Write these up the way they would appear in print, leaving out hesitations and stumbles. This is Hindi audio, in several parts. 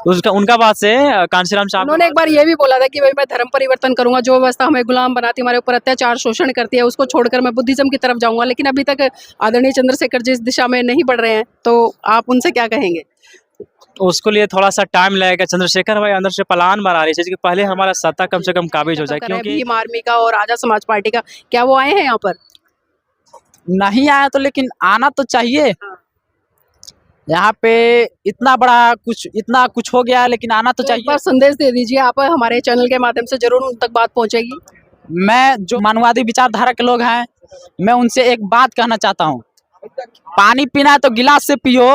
उसका उनका बात से कांशीराम साहब उन्होंने एक बार ये भी बोला था कि भाई मैं धर्म परिवर्तन करूंगा, जो व्यवस्था हमें गुलाम बनाती है, हमारे ऊपर अत्याचार शोषण करती है, उसको छोड़कर मैं बुद्धिज्म की तरफ जाऊंगा। लेकिन अभी तक आदरणीय चंद्रशेखर जी इस दिशा में नहीं बढ़ रहे हैं, तो आप उनसे क्या कहेंगे? उसको लिए थोड़ा सा टाइम लगेगा। चंद्रशेखर भाई अंदर से प्लान बना रही है कि पहले हमारा सत्ता कम से कम काबिज हो जाए, क्योंकि भीम आर्मी का और आजाद समाज पार्टी का, क्या वो आए हैं यहाँ पर? नहीं आया तो लेकिन आना तो चाहिए। यहाँ पे इतना कुछ हो गया है, लेकिन आना तो एक चाहिए। बार संदेश दे दीजिए आप, हमारे चैनल के माध्यम से जरूर उन तक बात पहुंचेगी। मैं जो मानववादी विचारधारा के लोग हैं, मैं उनसे एक बात कहना चाहता हूँ। पानी पीना है तो गिलास से पियो,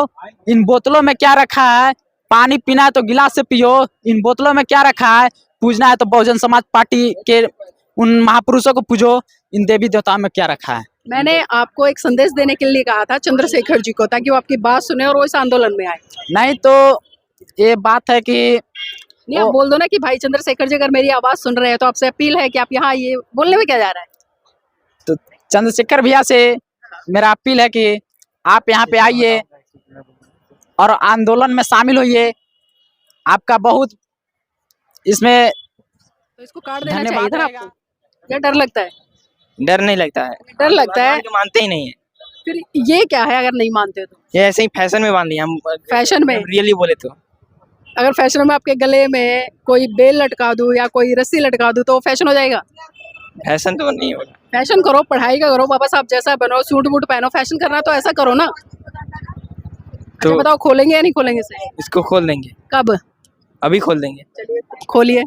इन बोतलों में क्या रखा है? पानी पीना है तो गिलास से पियो, इन बोतलों में क्या रखा है? पूजना है तो बहुजन समाज पार्टी के उन महापुरुषों को पूजो, इन देवी देवताओं में क्या रखा है? मैंने आपको एक संदेश देने के लिए कहा था चंद्रशेखर जी को, ताकि वो आपकी बात सुने और वो इस आंदोलन में आए। नहीं तो ये बात है कि नहीं, आप बोल दो ना कि भाई चंद्रशेखर जी अगर मेरी आवाज सुन रहे हैं तो आपसे अपील है कि आप यहाँ आइए। बोलने में क्या जा रहा है? तो चंद्रशेखर भैया से मेरा अपील है कि आप यहाँ पे आइए और आंदोलन में शामिल होइए। आपका बहुत इसमें तो इसको काट देना धन्यवाद चाहिए था ना रहेगा। आपको। क्या डर लगता है? डर नहीं लगता है, डर लगता है? भगवान को मानते ही नहीं है। फिर ये क्या है अगर नहीं मानते तो? ये ऐसे ही फैशन में बांध लिया हम। फैशन में? रियली बोले तो अगर फैशन में आपके गले में कोई बेल लटका दूं या कोई रस्सी लटका दूं तो फैशन हो जाएगा? फैशन तो नहीं होगा। फैशन करो, पढ़ाई का करो, बाबा साहब जैसा बनो, सूट बूट पहनो। फैशन करना तो ऐसा करो ना। तो बताओ, खोलेंगे या नहीं खोलेंगे इसे? इसको खोल देंगे, कब? अभी खोल देंगे। चलिए खोलिए।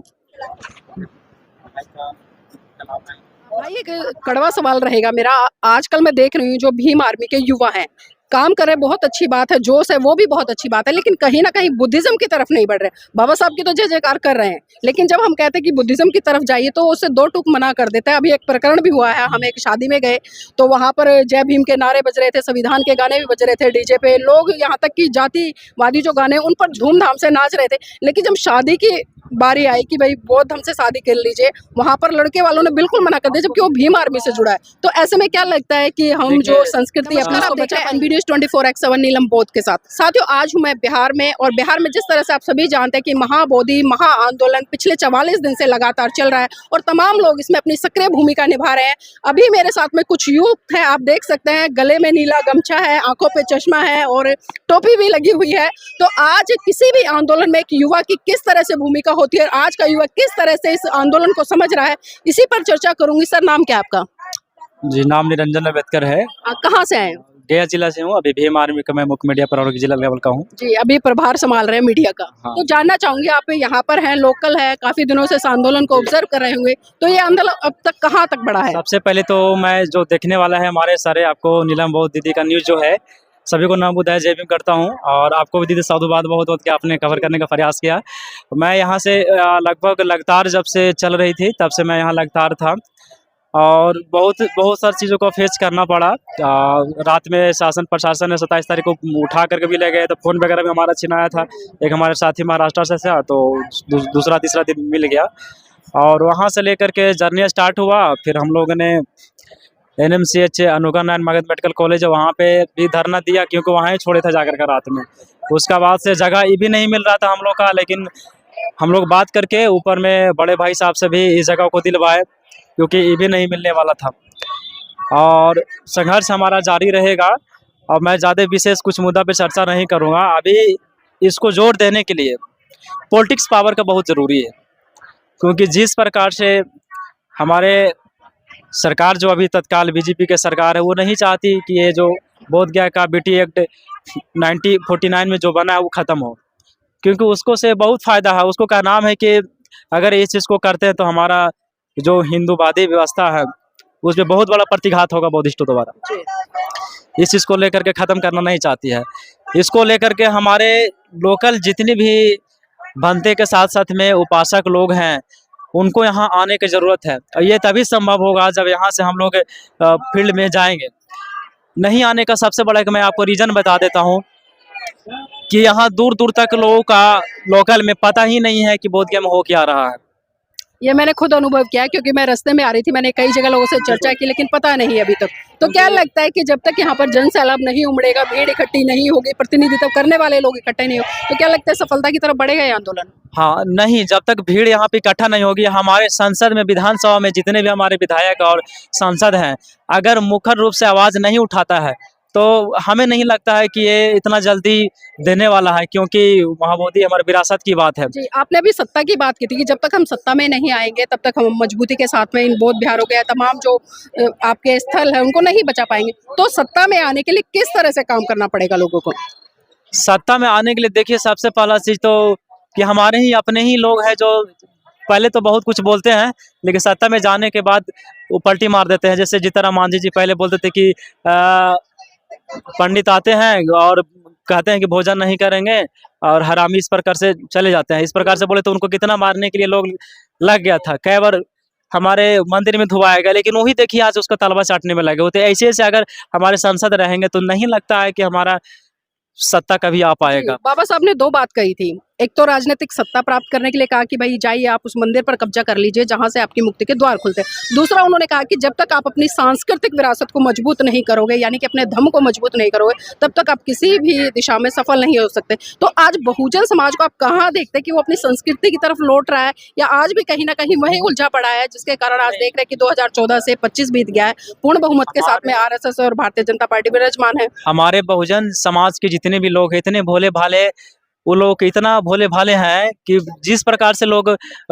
भाई एक कड़वा सवाल रहेगा मेरा। आजकल मैं देख रही हूँ जो भीम आर्मी के युवा हैं, काम कर रहे हैं, बहुत अच्छी बात है, जोश है, वो भी बहुत अच्छी बात है, लेकिन कहीं ना कहीं बुद्धिज्म की तरफ नहीं बढ़ रहे। बाबा साहब की तो जय जयकार कर रहे हैं, लेकिन जब हम कहते हैं कि बुद्धिज्म की तरफ जाइए तो उससे दो टूक मना कर देता है। अभी एक प्रकरण भी हुआ है, हम एक शादी में गए तो वहाँ पर जय भीम के नारे बज रहे थे, संविधान के गाने भी बज रहे थे डीजे पे, लोग यहाँ तक कि जातिवादी जो गाने उन पर धूमधाम से नाच रहे थे। लेकिन जब शादी की बारी आई कि भाई बौद्ध धर्म से शादी कर लीजिए, वहाँ पर लड़के वालों ने बिल्कुल मना कर दिया, जबकि वो भीम आर्मी से जुड़ा है। तो ऐसे में क्या लगता है कि हम जो संस्कृति अपना आप देख रहे हैं NB News 24/7 नीलम बौद्ध के साथ। साथियों, आज हूँ मैं बिहार में, और बिहार में जिस तरह से आप सभी जानते हैं कि महाबोधि महा आंदोलन पिछले 44 दिन से लगातार चल रहा है और तमाम लोग इसमें अपनी सक्रिय भूमिका निभा रहे हैं। अभी मेरे साथ में कुछ युवक हैं, आप देख सकते हैं, गले में नीला गमछा है, आंखों पे चश्मा है और टोपी भी लगी हुई है। तो आज किसी भी आंदोलन में एक युवा की किस तरह से भूमिका होती है और आज का युवा किस तरह से इस आंदोलन को समझ रहा है, इसी पर चर्चा करूंगी। सर, नाम क्या है आपका? जी, नाम निरंजन अम्बेडकर है। आप कहाँ से आए हो? गया जिला से हूँ। अभी भीम आर्मी का मैं मुख्य मीडिया प्रभारी जिला लेवल का हूँ। जी, अभी प्रभार संभाल रहे हैं मीडिया का। हाँ। तो जानना चाहूंगी, आप यहाँ पर हैं, लोकल है, काफी दिनों से इस आंदोलन को ऑब्जर्व कर रहे होंगे, तो ये आंदोलन अब तक कहाँ तक बढ़ा है? सबसे पहले तो मैं जो देखने वाला है हमारे सारे, आपको नीलम बौद्ध दीदी का न्यूज़ जो है, सभी को नाम बुधाय जय भीम करता हूँ, और आपको भी दीदी साधुवाद बहुत बहुत कि आपने कवर करने का प्रयास किया। मैं यहाँ से लगभग लगातार जब से चल रही थी तब से मैं यहाँ लगातार था, और बहुत सारी चीज़ों को फेस करना पड़ा। रात में शासन प्रशासन ने 27 तारीख को उठा करके भी ले गए, तो फ़ोन वगैरह भी हमारा छिनाया था। एक हमारे साथी महाराष्ट्र से था, तो दूसरा तीसरा दिन मिल गया, और वहाँ से लेकर के जर्नी स्टार्ट हुआ। फिर हम लोगों ने NMCH Anugrah Narayan Magadh medical college है, वहाँ पे भी धरना दिया, क्योंकि वहाँ ही छोड़े थे जाकर के रात में। उसका बाद से जगह ये भी नहीं मिल रहा था हम लोग का, लेकिन हम लोग बात करके ऊपर में बड़े भाई साहब से भी इस जगह को दिलवाए, क्योंकि ये भी नहीं मिलने वाला था, और संघर्ष हमारा जारी रहेगा। और मैं ज़्यादा विशेष कुछ मुद्दा पे चर्चा नहीं करूँगा। अभी इसको जोर देने के लिए पॉलिटिक्स पावर का बहुत ज़रूरी है, क्योंकि जिस प्रकार से हमारे सरकार जो अभी तत्काल BJP के सरकार है, वो नहीं चाहती कि ये जो बोध गया का BT एक्ट 1949 में जो बना है वो ख़त्म हो, क्योंकि उसको से बहुत फ़ायदा है। उसको का नाम है कि अगर इस चीज़ को करते हैं तो हमारा जो हिंदूवादी व्यवस्था है उस पर बहुत बड़ा प्रतिघात होगा बौद्धिस्टों द्वारा। इस चीज़ को लेकर के ख़त्म करना नहीं चाहती है। इसको लेकर के हमारे लोकल जितनी भी भंते के साथ साथ में उपासक लोग हैं, उनको यहाँ आने की ज़रूरत है। और ये तभी संभव होगा जब यहाँ से हम लोग फील्ड में जाएंगे। नहीं आने का सबसे बड़ा मैं आपको रीज़न बता देता हूँ कि यहाँ दूर दूर तक लोगों का लोकल में पता ही नहीं है कि बोधगया में हो क्या रहा है। ये मैंने खुद अनुभव किया है, क्योंकि मैं रास्ते में आ रही थी, मैंने कई जगह लोगों से चर्चा की, लेकिन पता नहीं अभी तक। तो क्या लगता है कि जब तक यहाँ पर जन सैलाब नहीं उमड़ेगा, भीड़ इकट्ठी नहीं होगी, प्रतिनिधित्व करने वाले लोग इकट्ठे नहीं हो, तो क्या लगता है सफलता की तरफ बढ़ेगा ये आंदोलन? हाँ नहीं, जब तक भीड़ यहाँ पे इकट्ठा नहीं होगी, हमारे संसद में, विधानसभा में जितने भी हमारे विधायक और सांसद हैं, अगर मुखर रूप से आवाज़ नहीं उठाता है तो हमें नहीं लगता है कि ये इतना जल्दी देने वाला है, क्योंकि महाबोधि हमारी विरासत की बात है। जी, आपने अभी सत्ता की बात की थी कि जब तक हम सत्ता में नहीं आएंगे तब तक हम मजबूती के साथ में इन बौद्ध विहारों के तमाम जो आपके स्थल है उनको नहीं बचा पाएंगे। तो सत्ता में आने के लिए किस तरह से काम करना पड़ेगा लोगों को? सत्ता में आने के लिए देखिए, सबसे पहला चीज़ तो कि हमारे ही अपने ही लोग हैं जो पहले तो बहुत कुछ बोलते हैं, लेकिन सत्ता में जाने के बाद वो पलटी मार देते हैं। जैसे जीतनराम मांझी जी पहले बोलते थे कि पंडित आते हैं और कहते हैं कि भोजन नहीं करेंगे, और हरामी इस प्रकार से चले जाते हैं। इस प्रकार से बोले तो उनको कितना मारने के लिए लोग लग गया था, कई बार हमारे मंदिर में धुआया गया, लेकिन वही देखिए आज उसका तलवा चाटने में लगे होते। ऐसे ऐसे अगर हमारे सांसद रहेंगे तो नहीं लगता है कि हमारा सत्ता कभी आ पाएगा। बाबा साहब ने दो बात कही थी, एक तो राजनीतिक सत्ता प्राप्त करने के लिए कहा कि भाई जाइए आप उस मंदिर पर कब्जा कर लीजिए जहां से आपकी मुक्ति के द्वार खुलते हैं। दूसरा उन्होंने कहा कि जब तक आप अपनी सांस्कृतिक विरासत को मजबूत नहीं करोगे, यानी कि अपने धर्म को मजबूत नहीं करोगे, तब तक आप किसी भी दिशा में सफल नहीं हो सकते। तो आज बहुजन समाज को आप कहाँ देखते हैं कि वो अपनी संस्कृति की तरफ लौट रहा है, या आज भी कहीं ना कहीं वही उलझा पड़ा है, जिसके कारण आज देख रहे हैं कि 2014 से 25 बीत गया है, पूर्ण बहुमत के साथ में आरएसएस और भारतीय जनता पार्टी विराजमान है। हमारे बहुजन समाज के जितने भी लोग हैं इतने भोले भाले, वो लोग इतना भोले भाले हैं कि जिस प्रकार से लोग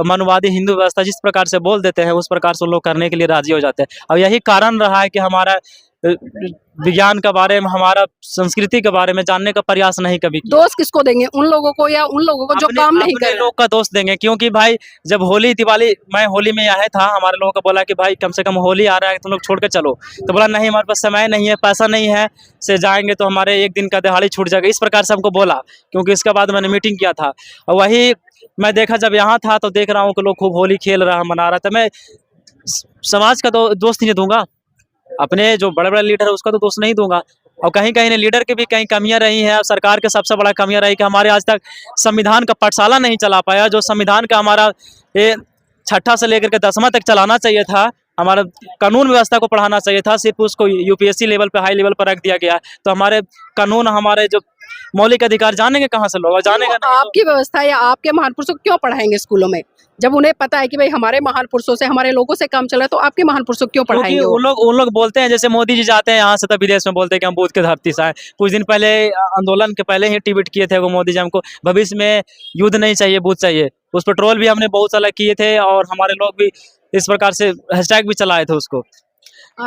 मनुवादी हिंदू व्यवस्था जिस प्रकार से बोल देते हैं उस प्रकार से लोग करने के लिए राजी हो जाते हैं। और यही कारण रहा है कि हमारा विज्ञान के बारे में, हमारा संस्कृति के बारे में जानने का प्रयास नहीं कभी किया। दोष किसको देंगे, उन लोगों को या उन लोगों को जो काम नहीं कर रहे? लोग का दोष देंगे, क्योंकि भाई जब होली दिवाली, मैं होली में आया था, हमारे लोगों को बोला कि भाई कम से कम होली आ रहा है तुम लोग छोड़ के चलो, तो बोला नहीं हमारे पास समय नहीं है, पैसा नहीं है, से जाएंगे तो हमारे एक दिन का दिहाड़ी छूट जाएगा। इस प्रकार से हमको बोला, क्योंकि इसके बाद मैंने मीटिंग किया था, और वही मैं देखा जब यहाँ था तो देख रहा हूँ कि लोग खूब होली खेल रहा, मना रहा था। मैं समाज का दोष नहीं दूंगा, अपने जो बड़े बड़े लीडर है उसका तो दोष नहीं दूंगा। और कहीं कहीं लीडर की भी कहीं कमियां रही हैं, और सरकार के सबसे बड़ा कमियां रही कि हमारे आज तक संविधान का पाठशाला नहीं चला पाया। जो संविधान का हमारा ये 6ठा से लेकर के 10वां तक चलाना चाहिए था, हमारा कानून व्यवस्था को पढ़ाना चाहिए था, सिर्फ उसको यूपीएससी लेवल पे, हाई लेवल पर रख दिया गया। तो हमारे कानून, हमारे जो मौलिक अधिकार जानेंगे कहाँ से लोग? जानेगा नहीं। आपकी व्यवस्था या आपके महान पुरुषों को क्यों पढ़ाएंगे स्कूलों में, जब उन्हें पता है कि भाई हमारे महान पुरुषों से, हमारे लोगों से काम चला है, तो आपके महान पुरुषों को क्यों पढ़ाएंगे? उन लोग बोलते हैं, जैसे मोदी जी जाते हैं यहाँ से तो विदेश में बोलते हैं कि हम बुद्ध के धरती से आए। कुछ दिन पहले आंदोलन के पहले ही ट्वीट किए थे वो मोदी जी, हमको भविष्य में युद्ध नहीं चाहिए, बुद्ध चाहिए। उस पर ट्रोल भी हमने बहुत सारा किए थे, और हमारे लोग भी इस प्रकार से हैशटैग भी चलाए थे उसको।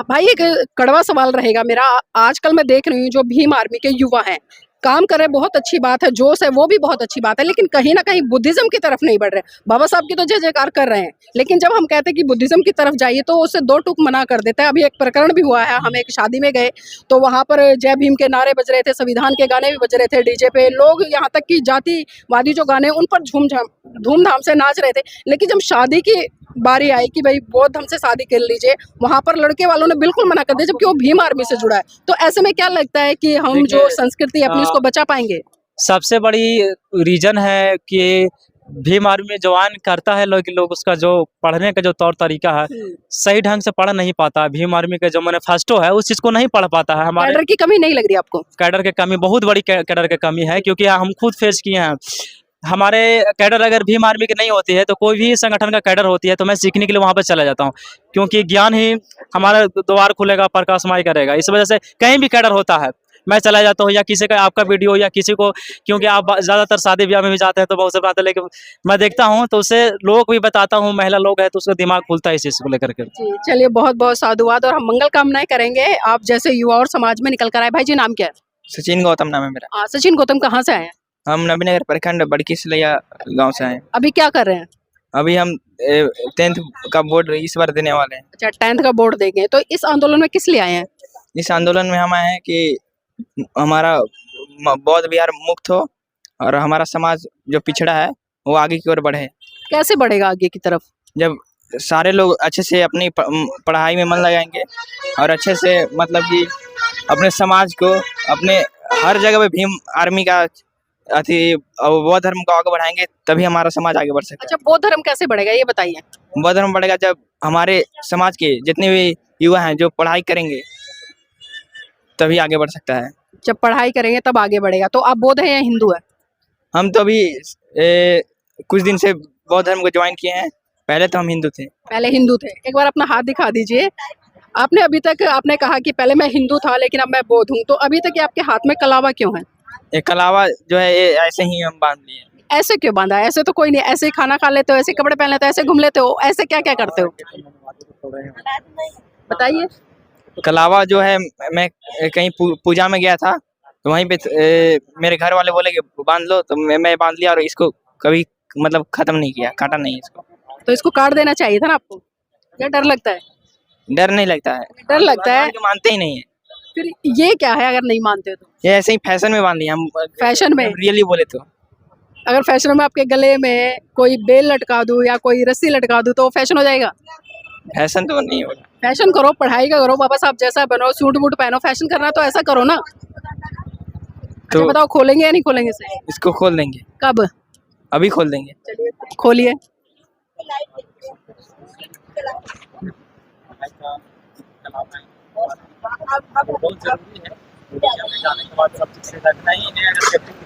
भाई एक कड़वा सवाल रहेगा मेरा, आजकल मैं देख रही हूँ जो भीम आर्मी के युवा हैं काम कर रहे हैं, बहुत अच्छी बात है, जोश है, वो भी बहुत अच्छी बात है, लेकिन कहीं ना कहीं बुद्धिज्म की तरफ नहीं बढ़ रहे। बाबा साहब की तो जय जयकार कर रहे हैं, लेकिन जब हम कहते हैं कि बुद्धिज्म की तरफ जाइए तो उससे दो टूक मना कर देता है। अभी एक प्रकरण भी हुआ है, हम एक शादी में गए तो वहां पर जय भीम के नारे बज रहे थे, संविधान के गाने भी बज रहे थे डीजे पे, लोग यहाँ तक कि जातिवादी जो गाने उन पर धूमधाम से नाच रहे थे। लेकिन जब शादी की बारी आई कि भाई बौद्ध हमसे शादी कर लीजिए, वहां पर लड़के वालों ने बिल्कुल मना कर दिया, जबकि वो भीम आर्मी से जुड़ा है। तो ऐसे में क्या लगता है कि हम जो संस्कृति अपनी उसको बचा पाएंगे? सबसे बड़ी रीजन है कि भीम आर्मी में ज्वाइन करता है लोग उसका जो पढ़ने का जो तौर तरीका है सही ढंग से पढ़ नहीं पाता। भीम आर्मी का जो मैनिफेस्टो है उस चीज को नहीं पढ़ पाता है। हमारे कैडर की कमी नहीं लग रही आपको? कैडर की कमी, बहुत बड़ी कैडर की कमी है, क्योंकि हम खुद फेस किए हैं। हमारे कैडर अगर भीम आर्मी की नहीं होती है तो कोई भी संगठन का कैडर होती है तो मैं सीखने के लिए वहाँ पर चला जाता हूँ, क्योंकि ज्ञान ही हमारा द्वार खुलेगा, प्रकाशमय करेगा। इस वजह से कहीं भी कैडर होता है मैं चला जाता हूँ, या किसी का आपका वीडियो या किसी को, क्योंकि आप ज़्यादातर शादी ब्याह में भी जाते हैं तो बहुत से बात है, लेकिन मैं देखता हूँ तो उससे लोग भी बताता हूँ, महिला लोग है तो उसका दिमाग खुलता है इस चीज़ को लेकर के। जी चलिए, बहुत बहुत साधुवाद, और हम मंगल कामनाएं करेंगे आप जैसे युवा और समाज में निकल कर आए। भाई जी नाम क्या है? सचिन गौतम नाम है मेरा। सचिन गौतम, कहाँ से आए हैं? हम नबीनगर प्रखंड बड़की सिलैया गांव से आए हैं। अभी क्या कर रहे हैं? अभी हम 10th का बोर्ड इस बार देने वाले हैं। अच्छा, 10th का बोर्ड देंगे, तो इस आंदोलन में किस लिए आए हैं? इस आंदोलन में हम आए हैं कि हमारा बौद्ध विहार मुक्त हो और हमारा समाज जो पिछड़ा है वो आगे की ओर बढ़े। कैसे बढ़ेगा आगे की तरफ? जब सारे लोग अच्छे से अपनी पढ़ाई में मन लगाएंगे और अच्छे से मतलब कि अपने समाज को, अपने हर जगह पे भीम आर्मी का अति बौद्ध धर्म को आगे बढ़ाएंगे तभी हमारा समाज आगे बढ़ सकता अच्छा, बौद्ध धर्म कैसे बढ़ेगा ये बताइए। है। बौद्ध धर्म बढ़ेगा जब हमारे समाज के जितने भी युवा हैं जो पढ़ाई करेंगे तभी आगे बढ़ सकता है। जब पढ़ाई करेंगे तब आगे बढ़ेगा। तो आप बौद्ध हैं या हिंदू है? हम तो अभी कुछ दिन से बौद्ध धर्म को ज्वाइन किए हैं, पहले तो हम हिंदू थे। पहले हिंदू थे। एक बार अपना हाथ दिखा दीजिए। आपने अभी तक आपने कहा कि पहले मैं हिंदू था लेकिन अब मैं बौद्ध हूँ, तो अभी तक ये आपके हाथ में कलावा क्यों है? एक कलावा जो है ये ऐसे ही हम बांध लिए। ऐसे क्यों बांधा है? ऐसे तो कोई नहीं, ऐसे ही खाना खा लेते हो, ऐसे कपड़े पहन लेते हो, ऐसे घूम लेते हो, ऐसे क्या क्या करते हो बताइए। कलावा जो है मैं कहीं पूजा में गया था तो वहीं पे मेरे घर वाले बोले कि बांध लो, तो मैं बांध लिया और इसको कभी मतलब खत्म नहीं किया, काटा नहीं इसको। तो इसको काट देना चाहिए था ना आपको, क्या डर लगता है? डर नहीं लगता है, डर लगता है। भगवान को मानते ही नहीं है। फिर ये क्या है अगर नहीं मानते हो तो? ये ऐसे ही फैशन में बांध लिया हम। फैशन में? रियली बोले तो अगर फैशन में आपके गले में कोई बेल लटका दूं या कोई रस्सी लटका दूं तो वो फैशन हो जाएगा? फैशन तो नहीं होगा। फैशन करो, पढ़ाई का करो, वापस आप जैसा बनो, सूट बूट पहनो, फैशन करना तो ऐसा करो ना। तो अच्छा बताओ, खोलेंगे या नहीं खोलेंगे इसे? इसको खोल देंगे, कब? अभी खोल देंगे। चलिए खोलिए।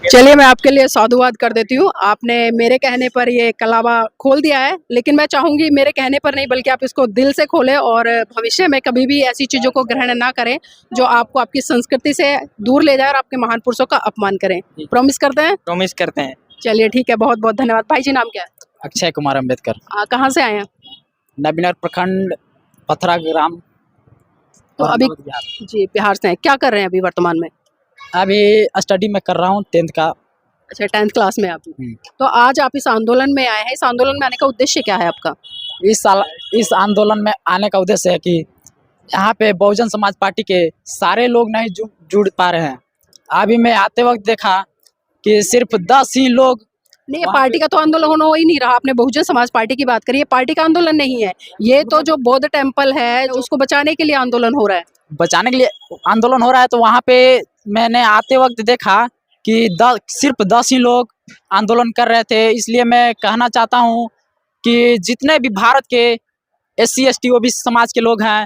चलिए मैं आपके लिए साधुवाद कर देती हूँ। आपने मेरे कहने पर ये कलावा खोल दिया है, लेकिन मैं चाहूंगी मेरे कहने पर नहीं बल्कि आप इसको दिल से खोलें और भविष्य में कभी भी ऐसी चीज़ों को ग्रहण ना करें जो आपको आपकी संस्कृति से दूर ले जाए और आपके महान पुरुषों का अपमान करें। प्रॉमिस करते हैं? प्रॉमिस करते हैं। चलिए ठीक है, बहुत बहुत धन्यवाद। भाई जी नाम क्या है? अक्षय कुमार अम्बेडकर, कहाँ से आए हैं? नबीनगर प्रखंड, पथरा ग्राम। तो अभी जी बिहार से हैं। क्या कर रहे हैं अभी वर्तमान में? अभी स्टडी में कर रहा हूँ 10th का। अच्छा, 10th क्लास में आप। तो आज आप इस आंदोलन में आए हैं, इस आंदोलन में आने का उद्देश्य क्या है आपका? इस आंदोलन में आने का उद्देश्य है कि यहाँ पे बहुजन समाज पार्टी के सारे लोग नहीं जुड़ पा रहे हैं। अभी मैं आते वक्त देखा कि सिर्फ 10 ही लोग। नहीं, ये पार्टी का तो आंदोलन हो ही नहीं रहा। आपने बहुजन समाज पार्टी की बात करी, ये पार्टी का आंदोलन नहीं है। ये तो जो बौद्ध टेम्पल है उसको बचाने के लिए आंदोलन हो रहा है। बचाने के लिए आंदोलन हो रहा है। तो वहाँ पे मैंने आते वक्त देखा कि सिर्फ 10 ही लोग आंदोलन कर रहे थे। इसलिए मैं कहना चाहता हूँ कि जितने भी भारत के SC ST OBC समाज के लोग हैं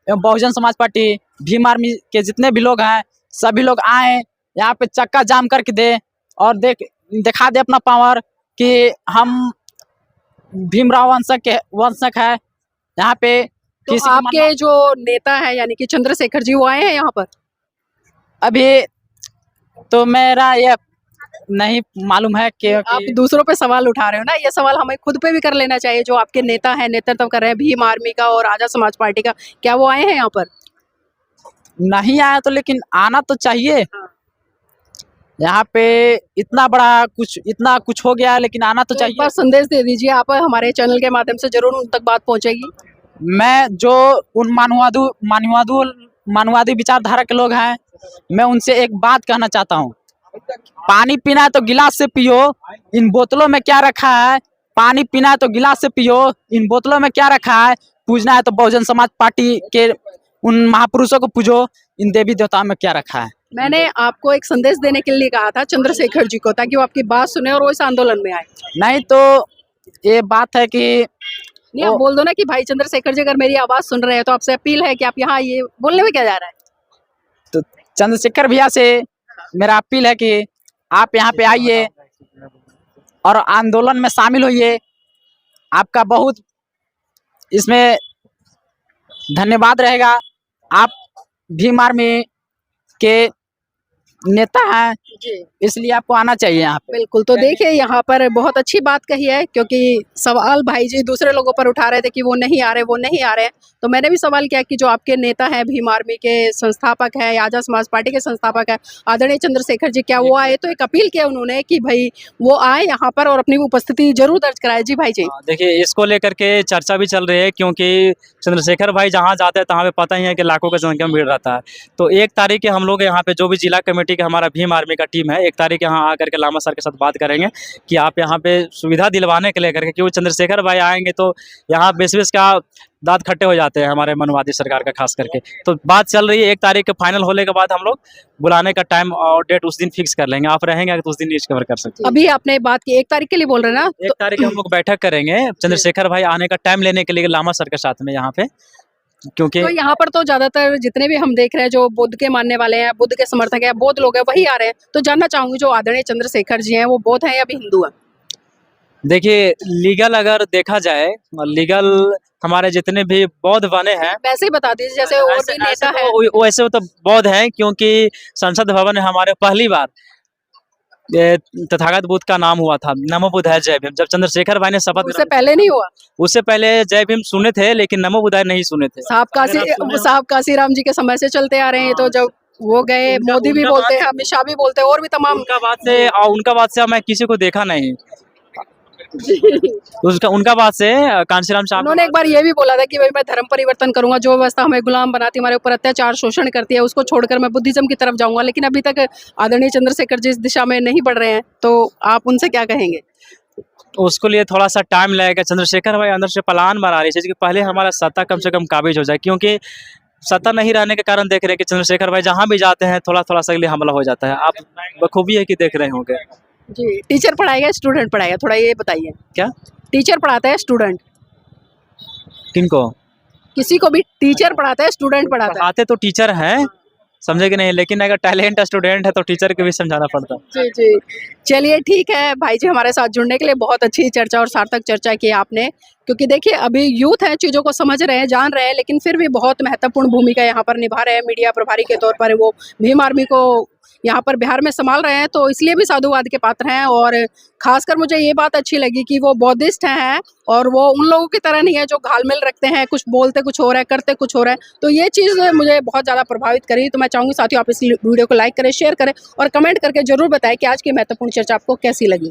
एवं बहुजन समाज पार्टी भीम आर्मी के जितने भी लोग हैं, सभी लोग आए यहाँ पे चक्का जाम करके दे और दिखा दे अपना पावर कि हम भीमराव वंशक है यहाँ पे। तो आपके जो नेता है यानी कि चंद्रशेखर जी वो आए हैं यहाँ पर? अभी तो मेरा ये नहीं मालूम है कि आप दूसरों पे सवाल उठा रहे हो ना, ये सवाल हमें खुद पे भी कर लेना चाहिए। जो आपके नेता है, नेतृत्व कर रहे हैं भीम आर्मी का और आजाद समाज पार्टी का, क्या वो आए हैं यहाँ पर? नहीं आया तो लेकिन आना तो चाहिए। यहाँ पे इतना कुछ हो गया लेकिन आना तो चाहिए। एक बार संदेश दे दीजिए आप, हमारे चैनल के माध्यम से जरूर उन तक बात पहुँचेगी। मैं जो उन मानवादी विचारधारा के लोग हैं, मैं उनसे एक बात कहना चाहता हूँ। पानी पीना है तो गिलास से पियो, इन बोतलों में क्या रखा है? पानी पीना है तो गिलास से पियो, इन बोतलों में क्या रखा है? पूजना है तो बहुजन समाज पार्टी के उन महापुरुषों को पूजो, इन देवी देवताओं में क्या रखा है? मैंने आपको एक संदेश देने के लिए कहा था चंद्रशेखर जी को, ताकि वो आपकी बात सुने और वो इस आंदोलन में आए। नहीं तो ये बात है कि नहीं, आप बोल दो ना कि भाई चंद्रशेखर जी अगर मेरी आवाज सुन रहे हैं तो आपसे अपील है कि आप यहाँ आइए। बोलने में क्या जा रहा है? तो चंद्रशेखर भैया से मेरा अपील है कि आप यहाँ पे आइए और आंदोलन में शामिल होइए। आपका बहुत इसमें धन्यवाद रहेगा। आप भीम आर्मी के नेता हैं, इसलिए आपको आना चाहिए यहाँ पे। बिल्कुल। तो देखिए यहाँ पर बहुत अच्छी बात कही है, क्योंकि सवाल भाई जी दूसरे लोगों पर उठा रहे थे कि वो नहीं आ रहे। तो मैंने भी सवाल किया कि जो आपके नेता हैं, भीम आर्मी के संस्थापक है, आजाद समाज पार्टी के संस्थापक है आदरणीय चंद्रशेखर जी, क्या वो आए? तो एक अपील किया उन्होंने कि भाई वो आए यहाँ पर और अपनी उपस्थिति जरूर दर्ज कराए। जी भाई जी। देखिए, इसको लेकर के चर्चा भी चल रही है, क्योंकि चंद्रशेखर भाई जहाँ जाते हैं तहाँ पे पता ही है कि लाखों की संख्या में भीड़ रहता है। तो 1 तारीख के हम लोग यहाँ पे जो भी जिला कमेटी कि हमारा भीम आर्मी का टीम है 1 तारीख यहाँ आकर के लामा सर के साथ बात करेंगे कि आप यहाँ पे सुविधा दिलवाने के लिए करके, क्योंकि चंद्रशेखर भाई आएंगे तो यहाँ बेस का दांत खट्टे हो जाते हैं हमारे मनवादी सरकार का खास करके। तो बात चल रही है 1 तारीख के फाइनल होने के बाद हम लोग बुलाने का टाइम और डेट उस दिन फिक्स कर लेंगे। आप रहेंगे तो उस दिन न्यूज कवर कर सकते हैं। अभी आपने बात की 1 तारीख के लिए बोल रहे हैं ना, 1 तारीख को हम लोग बैठक करेंगे चंद्रशेखर भाई आने का टाइम लेने के लिए लामा सर के साथ में यहाँ पे, क्योंकि तो यहाँ पर तो ज्यादातर जितने भी हम देख रहे हैं जो बुद्ध के मानने वाले हैं, बुद्ध के समर्थक हैं, बौद्ध लोग हैं, वही आ रहे हैं। तो जानना चाहूंगी जो आदरणीय चंद्रशेखर जी हैं वो बौद्ध हैं या भी हिंदू हैं? देखिए लीगल अगर देखा जाए, लीगल हमारे जितने भी बौद्ध बने हैं वैसे ही बता दीजिए जैसे और भी नेता है। वैसे तो बौद्ध हैं, क्योंकि संसद भवन में हमारे पहली बार तथागत बुद्ध का नाम हुआ था, नमो बुद्धाय जय भीम। जब चंद्रशेखर भाई ने शपथ उससे पहले नहीं हुआ? उससे पहले जय भीम सुने थे, लेकिन नमो बुद्धाय नहीं सुने थे। साहब काशीराम जी के समय से चलते आ रहे हैं। तो जब वो गए, मोदी भी बोलते हैं, अमित शाह भी बोलते हैं, और भी तमाम। उनका बात से मैं किसी को देखा नहीं। उनका बात से कांशीराम साहब उन्होंने एक बार ये भी बोला था कि भाई मैं धर्म परिवर्तन करूंगा, जो व्यवस्था हमें गुलाम बनाती है, हमारे ऊपर अत्याचार शोषण करती है, उसको छोड़कर मैं बुद्धिज्म की तरफ जाऊंगा। लेकिन अभी तक आदरणीय चंद्रशेखर जी इस दिशा में नहीं बढ़ रहे हैं, तो आप उनसे क्या कहेंगे? उसको लिए थोड़ा सा टाइम लगेगा। चंद्रशेखर भाई अंदर से प्लान बना रही है कि पहले हमारा सत्ता कम से कम काबिज हो जाए, क्योंकि सत्ता नहीं रहने के कारण देख रहे हैं कि चंद्रशेखर भाई जहाँ भी जाते हैं थोड़ा थोड़ा सा के लिए हमला हो जाता है। आप बखूबी है कि देख रहे होंगे। जी, टीचर पढ़ाएगा स्टूडेंट पढ़ाएगा, थोड़ा ये बताइए। क्या टीचर पढ़ाता है स्टूडेंट? किनको? किसी को भी टीचर पढ़ाता है स्टूडेंट पढ़ाता है? पढ़ाते तो टीचर हैं, समझे कि नहीं, लेकिन अगर टैलेंट स्टूडेंट है तो टीचर को भी समझाना पड़ता है। जी जी, चलिए ठीक है भाई जी, हमारे साथ जुड़ने के लिए बहुत अच्छी चर्चा और सार्थक चर्चा की आपने। क्योंकि देखिए अभी यूथ है, चीज़ों को समझ रहे हैं, जान रहे हैं, लेकिन फिर भी बहुत महत्वपूर्ण भूमिका यहाँ पर निभा रहे हैं मीडिया प्रभारी के तौर पर। वो भीम आर्मी को यहाँ पर बिहार में संभाल रहे हैं, तो इसलिए भी साधुवाद के पात्र हैं। और खासकर मुझे ये बात अच्छी लगी कि वो बौद्धिस्ट हैं और वो उन लोगों की तरह नहीं है जो घालमेल रखते हैं, कुछ बोलते कुछ हो रहा है, करते कुछ हो रहा है। तो ये चीज़ मुझे बहुत ज़्यादा प्रभावित करी। तो मैं चाहूँगी साथियों आप इस वीडियो को लाइक करें, शेयर करें और कमेंट करके जरूर बताएं कि आज की महत्वपूर्ण चर्चा आपको कैसी लगी।